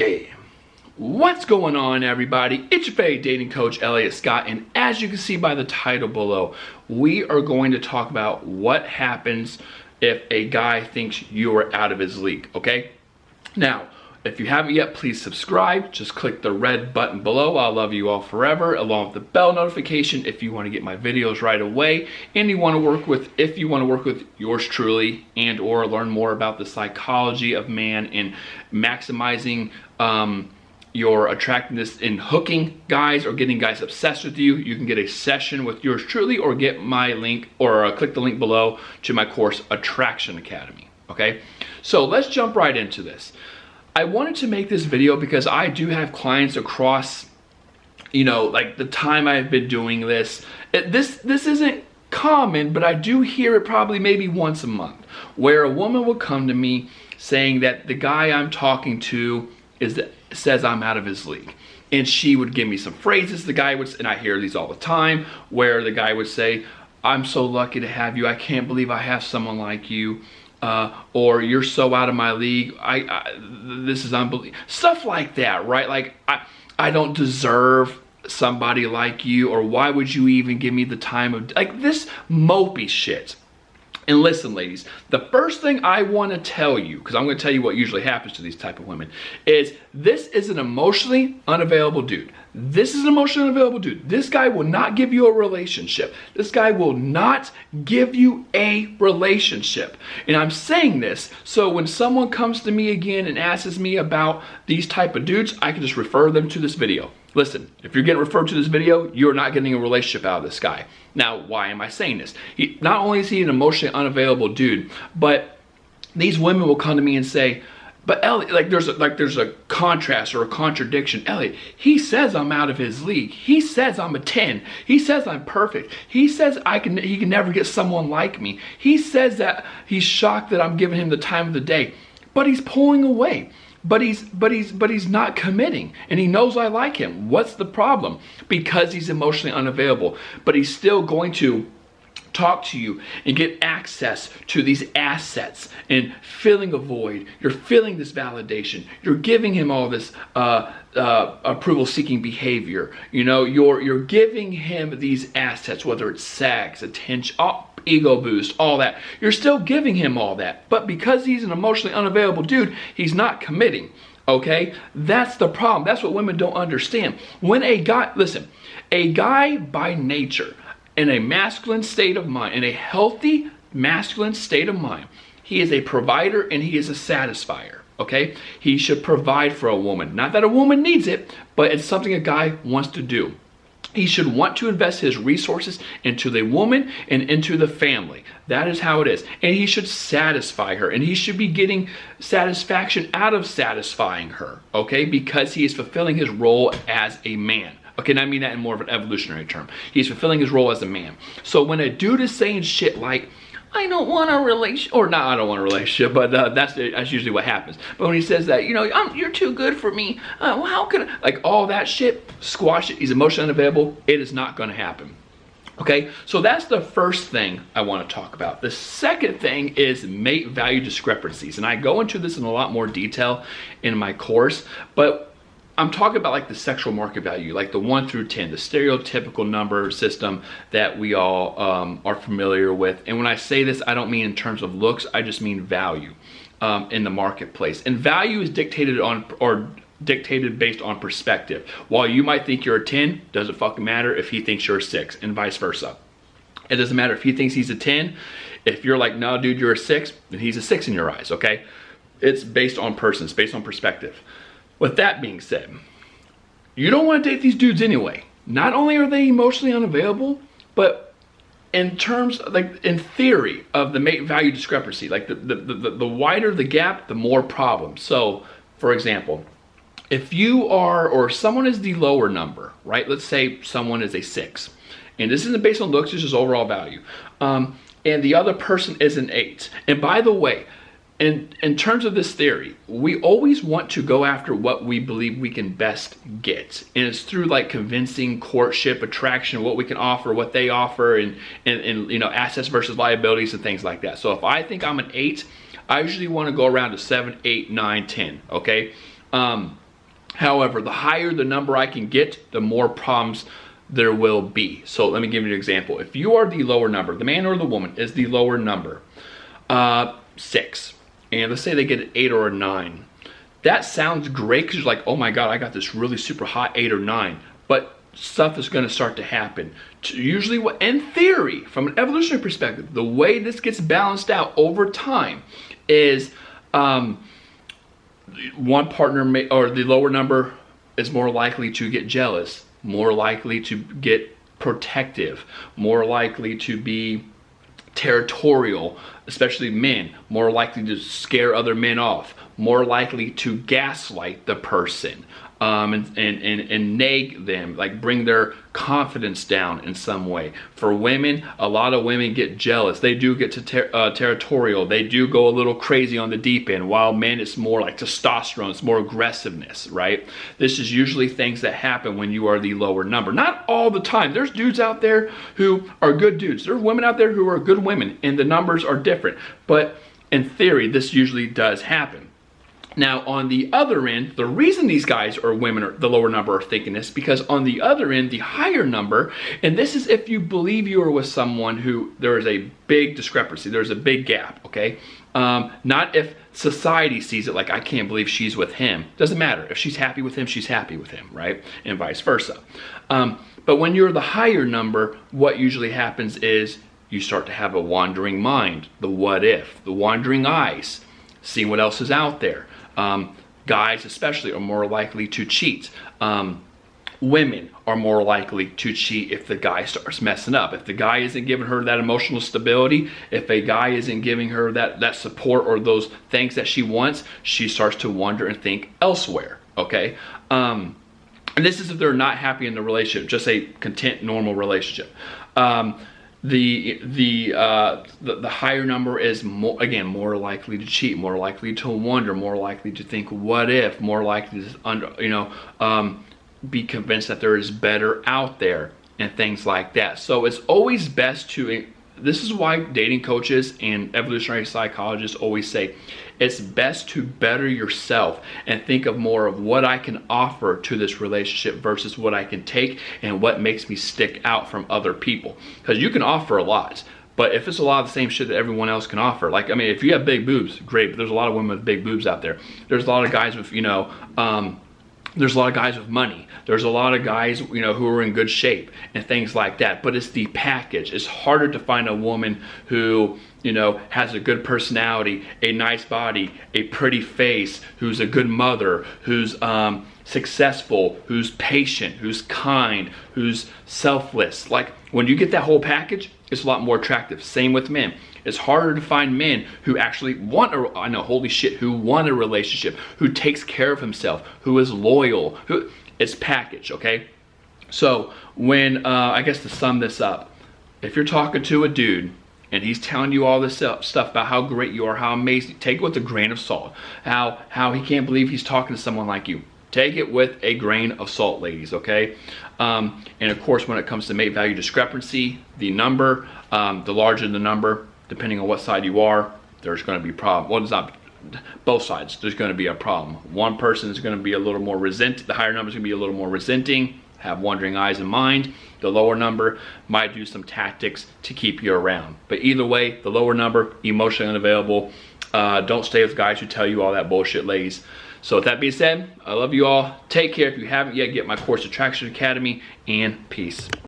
Hey, what's going on, everybody? It's your favorite dating coach, Elliot Scott, and as you can see by the title below, we are going to talk about what happens if a guy thinks you are out of his league, okay? Now, if you haven't yet, please subscribe. Just click the red button below. I'll love you all forever, along with the bell notification if you want to get my videos right away. And if you want to work with yours truly and or learn more about the psychology of man and maximizing your attractiveness in hooking guys or getting guys obsessed with you, you can get a session with yours truly or get my link or click the link below to my course, Attraction Academy. Okay, so let's jump right into this. I wanted to make this video because I do have clients across, like the time I've been doing this. This isn't common, but I do hear it probably maybe once a month, where a woman will come to me saying that the guy I'm talking to says I'm out of his league. And she would give me some phrases. The guy would, and I hear these all the time, where the guy would say, "I'm so lucky to have you. I can't believe I have someone like you." Or "You're so out of my league. This is unbelievable." Stuff like that, right? Like, I don't deserve somebody like you, or why would you even give me the time of, like, this mopey shit. And listen, ladies, the first thing I want to tell you, because I'm going to tell you what usually happens to these type of women, is this is an emotionally unavailable dude. This is an emotionally unavailable dude. This guy will not give you a relationship. This guy will not give you a relationship. And I'm saying this so when someone comes to me again and asks me about these type of dudes, I can just refer them to this video. Listen, if you're getting referred to this video, you're not getting a relationship out of this guy. Now, why am I saying this? Not only is he an emotionally unavailable dude, but these women will come to me and say, "But Elliot, there's a contrast or a contradiction. Elliot, he says I'm out of his league. He says I'm a 10. He says I'm perfect. He says he can never get someone like me. He says that he's shocked that I'm giving him the time of the day, but he's pulling away. But he's not committing, and he knows I like him. What's the problem? Because he's emotionally unavailable, but he's still going to talk to you and get access to these assets and filling a void. You're feeling this validation. You're giving him all this approval-seeking behavior. You're giving him these assets, whether it's sex, attention, ego boost, all that. You're still giving him all that, but because he's an emotionally unavailable dude, he's not committing. Okay, that's the problem. That's what women don't understand. When a guy by nature, in a masculine state of mind, in a healthy masculine state of mind, he is a provider and he is a satisfier. Okay, he should provide for a woman. Not that a woman needs it, but it's something a guy wants to do. He should want to invest his resources into the woman and into the family. That is how it is. And he should satisfy her. And he should be getting satisfaction out of satisfying her. Okay? Because he is fulfilling his role as a man. Okay, and I mean that in more of an evolutionary term. He's fulfilling his role as a man. So when a dude is saying shit like, "I don't want a relationship," or not, "I don't want a relationship," but that's usually what happens. But when he says that, "You're too good for me. Well, how can I?" Like all that shit, squash it. He's emotionally unavailable. It is not going to happen. Okay, so that's the first thing I want to talk about. The second thing is mate value discrepancies, and I go into this in a lot more detail in my course, but I'm talking about like the sexual market value, like the 1 through 10, the stereotypical number system that we all are familiar with. And when I say this, I don't mean in terms of looks, I just mean value in the marketplace. And value is dictated based on perspective. While you might think you're a 10, doesn't fucking matter if he thinks you're a 6, and vice versa. It doesn't matter if he thinks he's a 10. If you're like, "No, dude, you're a 6, then he's a 6 in your eyes, okay? It's based on person, it's based on perspective. With that being said, you don't want to date these dudes anyway. Not only are they emotionally unavailable, but in terms, like in theory of the mate value discrepancy, like the wider the gap, the more problems. So, for example, if you are, or someone is the lower number, right? Let's say someone is a 6, and this isn't based on looks, this is overall value. And the other person is an 8. And by the way, in terms of this theory, we always want to go after what we believe we can best get. And it's through like convincing courtship, attraction, what we can offer, what they offer, and assets versus liabilities and things like that. So if I think I'm an 8, I usually want to go around to 7, 8, 9, 10, okay? However, the higher the number I can get, the more problems there will be. So let me give you an example. If you are the lower number, the man or the woman is the lower number, 6, and let's say they get an 8 or a 9. That sounds great because you're like, oh my God, I got this really super hot 8 or 9. But stuff is going to start to happen. Usually, in theory, from an evolutionary perspective, the way this gets balanced out over time is one partner or the lower number is more likely to get jealous, more likely to get protective, more likely to be territorial, especially men, more likely to scare other men off, more likely to gaslight the person, and nag them, like bring their confidence down in some way. For women, a lot of women get jealous. They do get territorial. They do go a little crazy on the deep end. While men, it's more like testosterone. It's more aggressiveness, right? This is usually things that happen when you are the lower number. Not all the time. There's dudes out there who are good dudes. There's women out there who are good women, and the numbers are different. But in theory, this usually does happen. Now, on the other end, the reason these guys or women or the lower number are thinking this, because on the other end, the higher number, and this is if you believe you are with someone who there is a big discrepancy, there's a big gap, okay? Not if society sees it like, I can't believe she's with him. Doesn't matter. If she's happy with him, she's happy with him, right? And vice versa. But when you're the higher number, what usually happens is you start to have a wandering mind, the what if, the wandering eyes, seeing what else is out there. Guys especially are more likely to cheat. Women are more likely to cheat if the guy starts messing up. If the guy isn't giving her that emotional stability, if a guy isn't giving her that support or those things that she wants, she starts to wonder and think elsewhere, okay? And this is if they're not happy in the relationship, just a content, normal relationship. The higher number is more likely to cheat, more likely to wonder, more likely to think what if, more likely to be convinced that there is better out there and things like that. So it's always best to, this is why dating coaches and evolutionary psychologists always say it's best to better yourself and think of more of what I can offer to this relationship versus what I can take and what makes me stick out from other people. Because you can offer a lot, but if it's a lot of the same shit that everyone else can offer, like, I mean, if you have big boobs, great, but there's a lot of women with big boobs out there. There's a lot of guys with, there's a lot of guys with money. There's a lot of guys, who are in good shape and things like that. But it's the package. It's harder to find a woman who, has a good personality, a nice body, a pretty face, who's a good mother, who's successful, who's patient, who's kind, who's selfless. Like, when you get that whole package, it's a lot more attractive. Same with men. It's harder to find men who actually want who want a relationship, who takes care of himself, who is loyal, it's package, okay? So when, I guess to sum this up, if you're talking to a dude and he's telling you all this stuff about how great you are, how amazing, take it with a grain of salt. How he can't believe he's talking to someone like you. Take it with a grain of salt, ladies, okay? And of course, when it comes to mate value discrepancy, the number, the larger the number, depending on what side you are, there's going to be a problem. Well, it's not both sides. There's going to be a problem. One person is going to be a little more the higher number is going to be a little more resenting, have wandering eyes in mind. The lower number might do some tactics to keep you around. But either way, the lower number, emotionally unavailable. Don't stay with guys who tell you all that bullshit, ladies. So with that being said, I love you all. Take care. If you haven't yet, get my course, Attraction Academy, and peace.